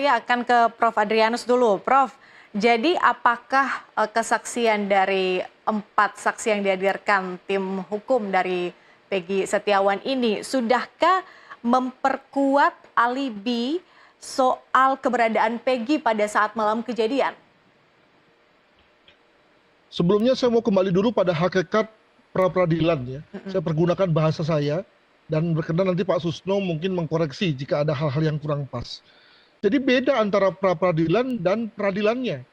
Saya akan ke Prof. Adrianus dulu. Prof, jadi apakah kesaksian dari 4 saksi yang dihadirkan tim hukum dari Peggy Setiawan ini sudahkah memperkuat alibi soal keberadaan Peggy pada saat malam kejadian? Sebelumnya saya mau kembali dulu pada hakikat pra-peradilan ya. Saya pergunakan bahasa saya dan berkenan nanti Pak Susno mungkin mengkoreksi jika ada hal-hal yang kurang pas. Jadi beda antara pra-peradilan dan peradilannya.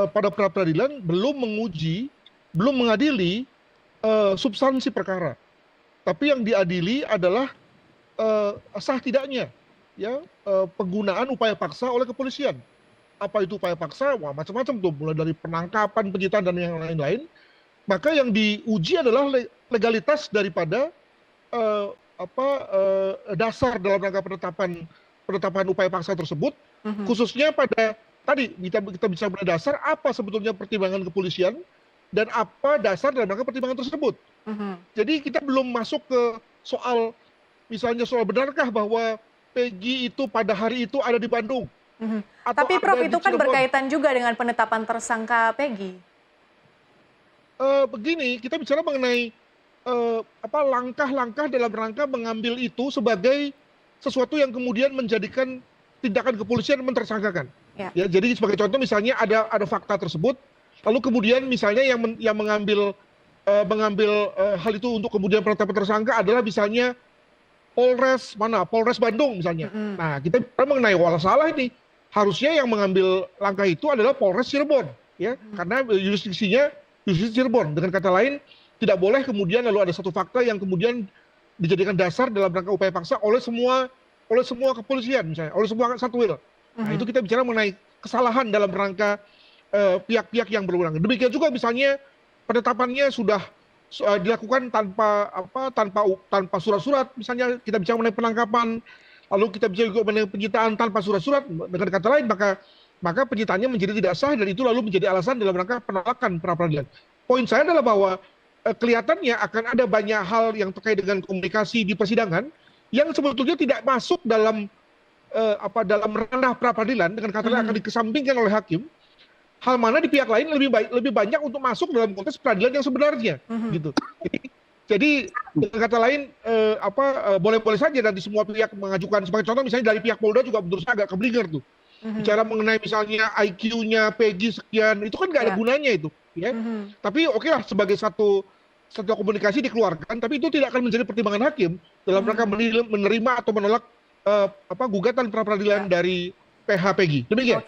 Pada pra-peradilan belum menguji, belum mengadili substansi perkara. Tapi yang diadili adalah sah tidaknya ya penggunaan upaya paksa oleh kepolisian. Apa itu upaya paksa? Wah, macam-macam tuh, mulai dari penangkapan, penyitaan dan yang lain-lain. Maka yang diuji adalah legalitas daripada dasar dalam rangka penetapan upaya paksa tersebut, khususnya pada tadi kita bisa pada dasar apa sebetulnya pertimbangan kepolisian dan apa dasar dalam rangka pertimbangan tersebut. Jadi kita belum masuk ke soal misalnya soal benarkah bahwa Peggy itu pada hari itu ada di Bandung. Tapi Prof, itu kan berkaitan juga dengan penetapan tersangka Peggy. Begini, kita bicara mengenai langkah-langkah dalam rangka mengambil itu sebagai sesuatu yang kemudian menjadikan tindakan kepolisian mentersangkakan. Ya, jadi sebagai contoh misalnya ada fakta tersebut, lalu kemudian misalnya yang mengambil hal itu untuk kemudian penetapan tersangka adalah misalnya Polres Bandung misalnya. Nah, kita bicara mengenai salah ini. Harusnya yang mengambil langkah itu adalah Polres Cirebon, ya, karena jurisdiksinya jurisdiksi Cirebon. Dengan kata lain, tidak boleh kemudian lalu ada satu fakta yang kemudian dijadikan dasar dalam rangka upaya paksa oleh semua kepolisian, misalnya, oleh semua satwil. Nah, itu kita bicara mengenai kesalahan dalam rangka pihak-pihak yang berwenang. Demikian juga misalnya penetapannya sudah dilakukan tanpa surat-surat, misalnya kita bicara mengenai penangkapan. Lalu kita bisa juga mengenai penyitaan tanpa surat-surat. Dengan kata lain, maka penyitaannya menjadi tidak sah dan itu lalu menjadi alasan dalam rangka penolakan pra-peradilan. Poin saya adalah bahwa kelihatannya akan ada banyak hal yang terkait dengan komunikasi di persidangan yang sebetulnya tidak masuk dalam ranah pra-peradilan, dengan kata lain akan dikesampingkan oleh hakim. Hal mana di pihak lain lebih banyak untuk masuk dalam konteks peradilan yang sebenarnya, gitu. Jadi dengan kata lain boleh-boleh saja nanti semua pihak mengajukan, sebagai contoh misalnya dari pihak Polda juga menurut saya agak keblinger tuh. Bicara mengenai misalnya IQ-nya Peggy sekian, itu kan nggak ada gunanya itu, ya. Tapi okelah sebagai satu komunikasi dikeluarkan, tapi itu tidak akan menjadi pertimbangan hakim dalam rangka menerima atau menolak gugatan pra-peradilan dari PH Peggy. Demikian.